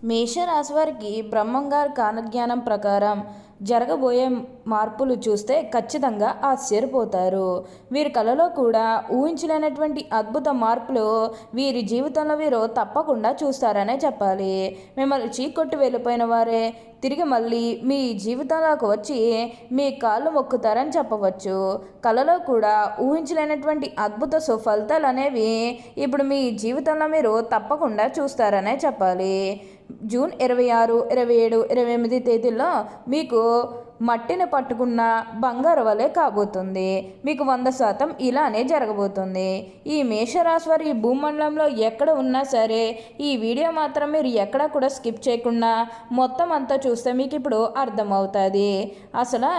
మేషరాశి వారికి బ్రహ్మంగారి కాలజ్ఞానం ప్రకారం జరగబోయే మార్పులు చూస్తే ఖచ్చితంగా ఆశ్చర్యపోతారు. వీరి కళలో కూడా ఊహించలేనటువంటి అద్భుత మార్పులు వీరి జీవితంలో వీరు తప్పకుండా చూస్తారనే చెప్పాలి. మిమ్మల్ని చీకొట్టి వెళ్ళిపోయిన వారే తిరిగి మళ్ళీ మీ జీవితంలోకి వచ్చి మీ కాళ్ళు మొక్కుతారని చెప్పవచ్చు. కళలో కూడా ఊహించలేనటువంటి అద్భుత సుఫలితాలు అనేవి ఇప్పుడు మీ జీవితంలో మీరు తప్పకుండా చూస్తారనే చెప్పాలి. జూన్ 26, 27, 28 తేదీల్లో మీకు మట్టిని పట్టుకున్న బంగారు వలె కాబోతుంది. మీకు 100% ఇలానే జరగబోతుంది. ఈ మేషరాశి వారి ఈ భూమండలంలో ఎక్కడ ఉన్నా సరే ఈ వీడియో మాత్రం మీరు ఎక్కడా కూడా స్కిప్ చేయకుండా మొత్తం అంతా చూస్తే మీకు ఇప్పుడు అర్థమవుతుంది. అసలు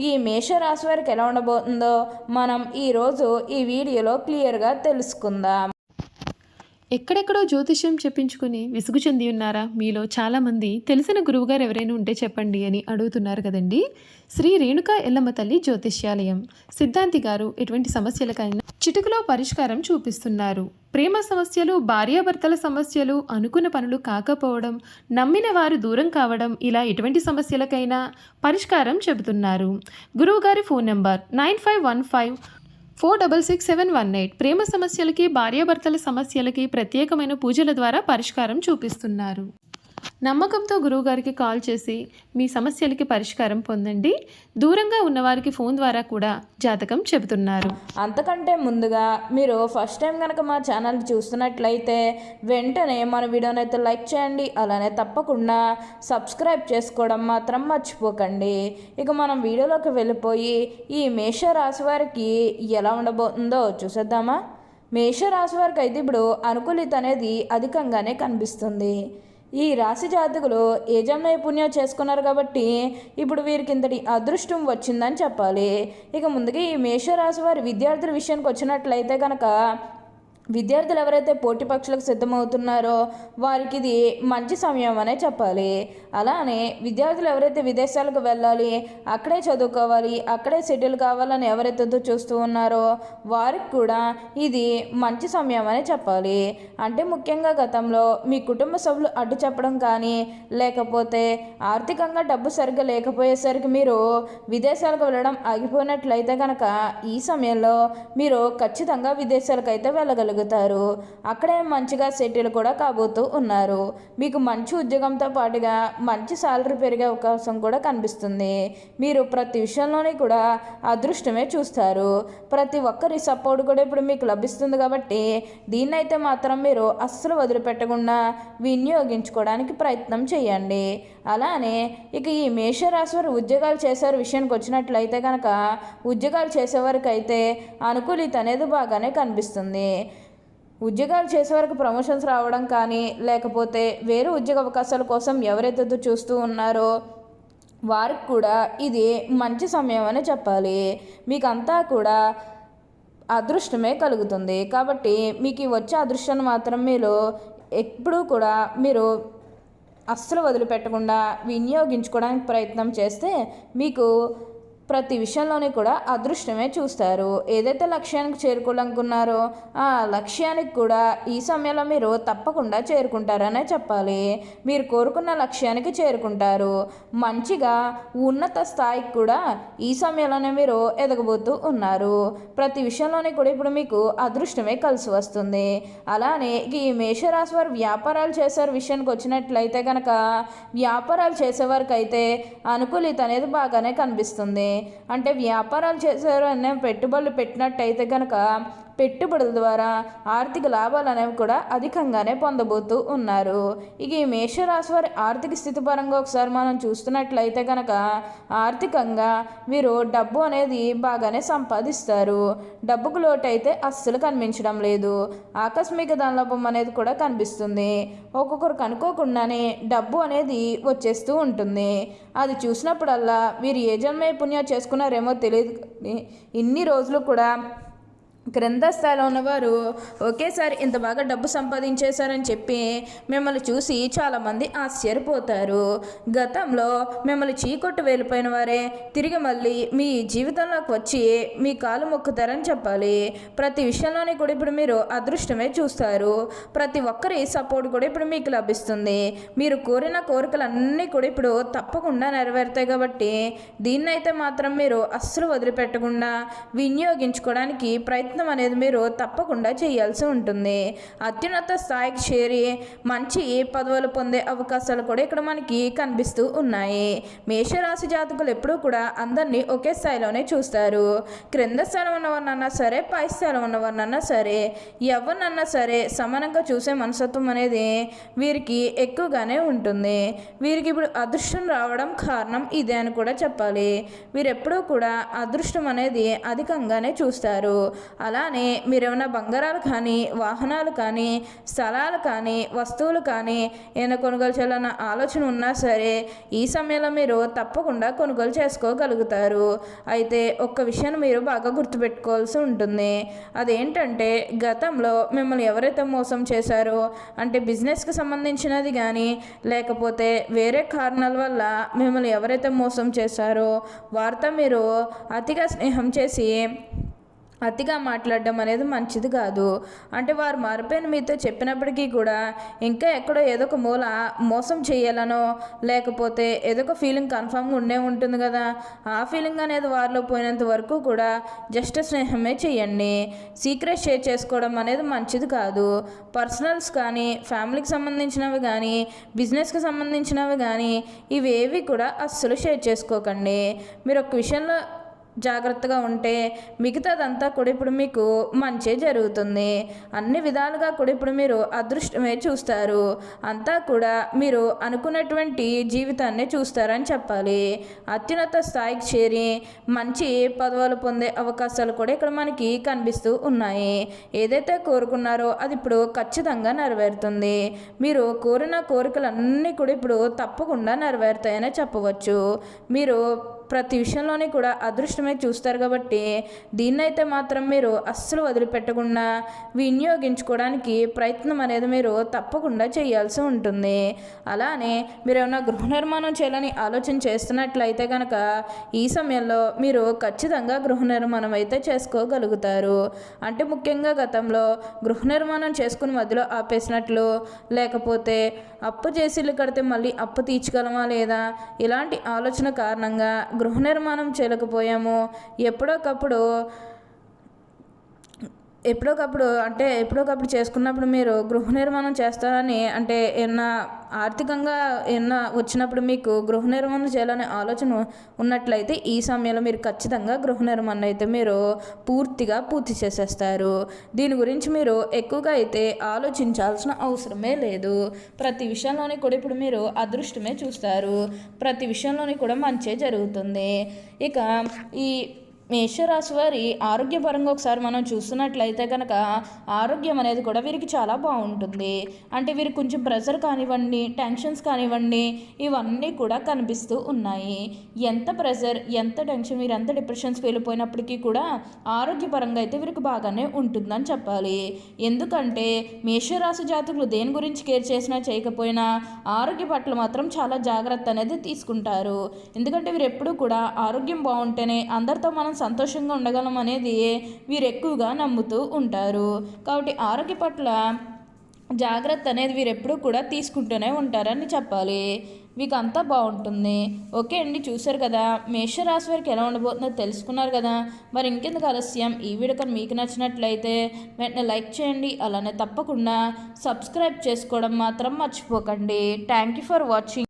ఈ మేషరాశి వారికి ఎలా ఉండబోతుందో మనం ఈరోజు ఈ వీడియోలో క్లియర్గా తెలుసుకుందాం. ఎక్కడెక్కడో జ్యోతిష్యం చెప్పించుకుని విసుగు చెంది ఉన్నారా? మీలో చాలామంది తెలిసిన గురువుగారు ఎవరైనా ఉంటే చెప్పండి అని అడుగుతున్నారు కదండి. శ్రీ రేణుకా ఎల్లమ్మ తల్లి జ్యోతిష్యాలయం సిద్ధాంతి గారు ఎటువంటి సమస్యలకైనా చిటికలో పరిష్కారం చూపిస్తున్నారు. ప్రేమ సమస్యలు, భార్యాభర్తల సమస్యలు, అనుకున్న పనులు కాకపోవడం, నమ్మిన వారు దూరం కావడం, ఇలా ఎటువంటి సమస్యలకైనా పరిష్కారం చెబుతున్నారు. గురువుగారి ఫోన్ నంబర్ 9515466718. ప్రేమ సమస్యలకి, భార్యాభర్తల సమస్యలకి ప్రత్యేకమైన పూజల ద్వారా పరిష్కారం చూపిస్తున్నారు. నమ్మకంతో గురువుగారికి కాల్ చేసి మీ సమస్యలకి పరిష్కారం పొందండి. దూరంగా ఉన్నవారికి ఫోన్ ద్వారా కూడా జాతకం చెబుతున్నారు. అంతకంటే ముందుగా మీరు ఫస్ట్ టైం కనుక మా ఛానల్ చూస్తున్నట్లయితే వెంటనే మన వీడియోని అయితే లైక్ చేయండి. అలానే తప్పకుండా సబ్స్క్రైబ్ చేసుకోవడం మాత్రం మర్చిపోకండి. ఇక మనం వీడియోలోకి వెళ్ళిపోయి ఈ మేషరాశి వారికి ఎలా ఉండబోతుందో చూసేద్దామా. మేషరాశి వారికి అయితే ఇప్పుడు అనుకూలిత అనేది అధికంగానే కనిపిస్తుంది. ఈ రాశి జాతకులు ఏ జన్మ పుణ్యం చేసుకున్నారు కాబట్టి ఇప్పుడు వీరికి ఇంతటి అదృష్టం వచ్చిందని చెప్పాలి. ఇక ముందుగా ఈ మేషరాశి వారి విద్యార్థుల విషయానికి వచ్చినట్లయితే కనుక విద్యార్థులు ఎవరైతే పోటీ పరీక్షలకు సిద్ధమవుతున్నారో వారికి ఇది మంచి సమయం అనే చెప్పాలి. అలానే విద్యార్థులు ఎవరైతే విదేశాలకు వెళ్ళాలి, అక్కడే చదువుకోవాలి, అక్కడే సెటిల్ కావాలని ఎవరైతే చూస్తూ ఉన్నారో వారికి కూడా ఇది మంచి సమయం అనే చెప్పాలి. అంటే ముఖ్యంగా గతంలో మీ కుటుంబ సభ్యులు అడ్డు చెప్పడం కానీ, లేకపోతే ఆర్థికంగా డబ్బు సరిగ్గా లేకపోయేసరికి మీరు విదేశాలకు వెళ్ళడం ఆగిపోయినట్లయితే కనుక ఈ సమయంలో మీరు ఖచ్చితంగా విదేశాలకు అయితే వెళ్ళగలుగుతారు. అక్కడే మంచిగా సెటిల్ కూడా కాబోతూ ఉన్నారు. మీకు మంచి ఉద్యోగంతో పాటుగా మంచి సాలరీ పెరిగే అవకాశం కూడా కనిపిస్తుంది. మీరు ప్రతి విషయంలోనే కూడా అదృష్టమే చూస్తారు. ప్రతి ఒక్కరి సపోర్ట్ కూడా ఇప్పుడు మీకు లభిస్తుంది కాబట్టి దీన్నైతే మాత్రం మీరు అస్సలు వదిలిపెట్టకుండా వినియోగించుకోవడానికి ప్రయత్నం చేయండి. అలానే ఇక ఈ మేషరాశి వారు ఉద్యోగాలు చేసే విషయానికి వచ్చినట్లయితే కనుక ఉద్యోగాలు చేసేవారికి అయితే అనుకూలిత అనేది బాగానే కనిపిస్తుంది. ఉద్యోగాలు చేసేవారికి ప్రమోషన్స్ రావడం కానీ, లేకపోతే వేరే ఉద్యోగ అవకాశాల కోసం ఎవరైతే చూస్తూ ఉన్నారో వారికి కూడా ఇది మంచి సమయం అని చెప్పాలి. మీకంతా కూడా అదృష్టమే కలుగుతుంది. కాబట్టి మీకు వచ్చే అదృష్టాన్ని మాత్రం మీరు ఎప్పుడూ కూడా మీరు అస్సలు వదిలిపెట్టకుండా వినియోగించుకోవడానికి ప్రయత్నం చేస్తే మీకు ప్రతి విషయంలోని కూడా అదృష్టమే చూస్తారు. ఏదైతే లక్ష్యానికి చేరుకోవాలనుకున్నారో ఆ లక్ష్యానికి కూడా ఈ సమయంలో మీరు తప్పకుండా చేరుకుంటారనే చెప్పాలి. మీరు కోరుకున్న లక్ష్యానికి చేరుకుంటారు. మంచిగా ఉన్నత స్థాయికి కూడా ఈ సమయంలోనే మీరు ఎదగబోతూ ఉన్నారు. ప్రతి విషయంలోని కూడా ఇప్పుడు మీకు అదృష్టమే కలిసి వస్తుంది. అలానే ఈ మేషరాశి వారు వ్యాపారాలు చేసే విషయానికి వచ్చినట్లయితే కనుక వ్యాపారాలు చేసేవారికి అయితే అనుకూలిత అనేది బాగానే కనిపిస్తుంది. అంటే వ్యాపారాలు చేశారు అనే పెట్టుబడులు పెట్టినట్టయితే కనుక పెట్టుబడుల ద్వారా ఆర్థిక లాభాలు అనేవి కూడా అధికంగానే పొందబోతూ ఉన్నారు. ఇక ఈ మేషరాశి వారి ఆర్థిక స్థితి పరంగా ఒకసారి మనం చూస్తున్నట్లయితే కనుక ఆర్థికంగా వీరు డబ్బు అనేది బాగానే సంపాదిస్తారు. డబ్బుకు లోటు అయితే అస్సలు కనిపించడం లేదు. ఆకస్మిక ధనలాభం అనేది కూడా కనిపిస్తుంది. ఒక్కొక్కరికి అనుకోకుండానే డబ్బు అనేది వచ్చేస్తూ ఉంటుంది. అది చూసినప్పుడల్లా వీరు ఏ జన్మ పుణ్యం చేసుకున్నారేమో తెలియదు. ఇన్ని రోజులు కూడా క్రింద స్థాయిలో ఉన్నవారు ఒకేసారి ఇంత బాగా డబ్బు సంపాదించేశారని చెప్పి మిమ్మల్ని చూసి చాలామంది ఆశ్చర్యపోతారు. గతంలో మిమ్మల్ని చీకొట్టు వెళ్ళిపోయిన వారే తిరిగి మళ్ళీ మీ జీవితంలోకి వచ్చి మీ కాలు మొక్కుతారని చెప్పాలి. ప్రతి విషయంలోనే కూడా ఇప్పుడు మీరు అదృష్టమే చూస్తారు. ప్రతి ఒక్కరి సపోర్ట్ కూడా ఇప్పుడు మీకు లభిస్తుంది. మీరు కోరిన కోరికలన్నీ కూడా ఇప్పుడు తప్పకుండా నెరవేరుతాయి. కాబట్టి దీన్నైతే మాత్రం మీరు అస్సలు వదిలిపెట్టకుండా వినియోగించుకోవడానికి ప్రయత్నం అనేది మీరు తప్పకుండా చేయాల్సి ఉంటుంది. అత్యున్నత స్థాయికి చేరి మంచి పదవులు పొందే అవకాశాలు కూడా ఇక్కడ మనకి కనిపిస్తూ ఉన్నాయి. మేషరాశి జాతకులు ఎప్పుడూ కూడా అందరినీ ఒకే స్థాయిలోనే చూస్తారు. క్రింద స్థాయిలో ఉన్నవారినన్నా సరే, పై స్థాయిలో ఉన్నవారినన్నా సరే, ఎవరినన్నా సరే సమానంగా చూసే మనస్తత్వం అనేది వీరికి ఎక్కువగానే ఉంటుంది. వీరికి ఇప్పుడు అదృష్టం రావడం కారణం ఇదే అని కూడా చెప్పాలి. వీరెప్పుడూ కూడా అదృష్టం అనేది అధికంగానే చూస్తారు. అలానే మీరేమైనా బంగారాలు కానీ, వాహనాలు కానీ, స్థలాలు కానీ, వస్తువులు కానీ ఏమైనా కొనుగోలు చేయాలన్న ఆలోచన ఉన్నా సరే ఈ సమయంలో మీరు తప్పకుండా కొనుగోలు చేసుకోగలుగుతారు. అయితే ఒక్క విషయాన్ని మీరు బాగా గుర్తుపెట్టుకోవాల్సి ఉంటుంది. అదేంటంటే గతంలో మిమ్మల్ని ఎవరైతే మోసం చేశారో, అంటే బిజినెస్కి సంబంధించినది కానీ లేకపోతే వేరే కారణాల వల్ల మిమ్మల్ని ఎవరైతే మోసం చేశారో వారితో మీరు అతిగా స్నేహం చేసి అతిగా మాట్లాడడం అనేది మంచిది కాదు. అంటే వారు మారిపోయిన మీతో చెప్పినప్పటికీ కూడా ఇంకా ఎక్కడో ఏదో ఒక మూల మోసం చేయాలనో లేకపోతే ఏదో ఒక ఫీలింగ్ కన్ఫామ్గా ఉండే ఉంటుంది కదా, ఆ ఫీలింగ్ అనేది వారిలో పోయినంత వరకు కూడా జస్ట్ స్నేహమే చేయండి. సీక్రెట్ షేర్ చేసుకోవడం అనేది మంచిది కాదు. పర్సనల్స్ కానీ, ఫ్యామిలీకి సంబంధించినవి కానీ, బిజినెస్కి సంబంధించినవి కానీ ఇవేవి కూడా అస్సలు షేర్ చేసుకోకండి. మీరు ఒక విషయంలో జాగ్రత్తగా ఉంటే మిగతాదంతా కూడా ఇప్పుడు మీకు మంచి జరుగుతుంది. అన్ని విధాలుగా కూడా ఇప్పుడు మీరు అదృష్టమే చూస్తారు. అంతా కూడా మీరు అనుకున్నటువంటి జీవితాన్ని చూస్తారని చెప్పాలి. అత్యున్నత స్థాయికి చేరి మంచి పదవులు పొందే అవకాశాలు కూడా ఇక్కడ మనకి కనిపిస్తూ ఉన్నాయి. ఏదైతే కోరుకున్నారో అది ఇప్పుడు ఖచ్చితంగా నెరవేరుతుంది. మీరు కోరిన కోరికలన్నీ కూడా ఇప్పుడు తప్పకుండా నెరవేరుతాయని చెప్పవచ్చు. మీరు ప్రతి విషయంలోనే కూడా అదృష్టమే చూస్తారు. కాబట్టి దీన్నైతే మాత్రం మీరు అస్సలు వదిలిపెట్టకుండా వినియోగించుకోవడానికి ప్రయత్నం అనేది మీరు తప్పకుండా చేయాల్సి ఉంటుంది. అలానే మీరు ఏమైనా గృహ నిర్మాణం చేయాలని ఆలోచన చేస్తున్నట్లయితే కనుక ఈ సమయంలో మీరు ఖచ్చితంగా గృహ నిర్మాణం అయితే చేసుకోగలుగుతారు. అంటే ముఖ్యంగా గతంలో గృహ నిర్మాణం చేసుకుని మధ్యలో ఆపేసినట్లు, లేకపోతే అప్పు చేసి ఇల్లు కడితే మళ్ళీ అప్పు తీర్చగలమా లేదా, ఇలాంటి ఆలోచన కారణంగా గృహ నిర్మాణం చేయలేకపోయాము. ఎప్పుడోకప్పుడు చేసుకున్నప్పుడు మీరు గృహ నిర్మాణం చేస్తారని అంటే ఆర్థికంగా వచ్చినప్పుడు మీకు గృహ నిర్మాణం చేయాలనే ఆలోచన ఉన్నట్లయితే ఈ సమయంలో మీరు ఖచ్చితంగా గృహ నిర్మాణం అయితే మీరు పూర్తి చేసేస్తారు. దీని గురించి మీరు ఎక్కువగా అయితే ఆలోచించాల్సిన అవసరమే లేదు. ప్రతి విషయంలోనే కూడా ఇప్పుడు మీరు అదృష్టమే చూస్తారు. ప్రతి విషయంలోనే కూడా మంచే జరుగుతుంది. ఇక ఈ మేషరాశి వారి ఆరోగ్యపరంగా ఒకసారి మనం చూస్తున్నట్లయితే కనుక ఆరోగ్యం అనేది కూడా వీరికి చాలా బాగుంటుంది. అంటే వీరికి కొంచెం ప్రెషర్ కానివ్వండి, టెన్షన్స్ కానివ్వండి, ఇవన్నీ కూడా కనిపిస్తూ ఉన్నాయి. ఎంత ప్రెషర్, ఎంత టెన్షన్, వీరు ఎంత డిప్రెషన్స్కి వెళ్ళిపోయినప్పటికీ కూడా ఆరోగ్యపరంగా అయితే వీరికి బాగానే ఉంటుందని చెప్పాలి. ఎందుకంటే మేషరాశి జాతకులు దేని గురించి కేర్ చేసినా చేయకపోయినా ఆరోగ్య పట్ల మాత్రం చాలా జాగ్రత్త అనేది తీసుకుంటారు. ఎందుకంటే వీరు ఎప్పుడూ కూడా ఆరోగ్యం బాగుంటేనే అందరితో మనం సంతోషంగా ఉండగలం అనేది వీరు ఎక్కువగా నమ్ముతూ ఉంటారు. కాబట్టి ఆరోగ్య పట్ల జాగ్రత్త అనేది వీరు ఎప్పుడూ కూడా తీసుకుంటూనే ఉంటారని చెప్పాలి. మీకు అంతా బాగుంటుంది. ఓకే అండి, చూశారు కదా మేషరాశి వారికి ఎలా ఉండబోతుందో తెలుసుకున్నారు కదా. మరి ఇంకెందుకు ఆలస్యం, ఈ వీడియో కానీ మీకు నచ్చినట్లయితే వెంటనే లైక్ చేయండి. అలానే తప్పకుండా సబ్స్క్రైబ్ చేసుకోవడం మాత్రం మర్చిపోకండి. Thank you for watching.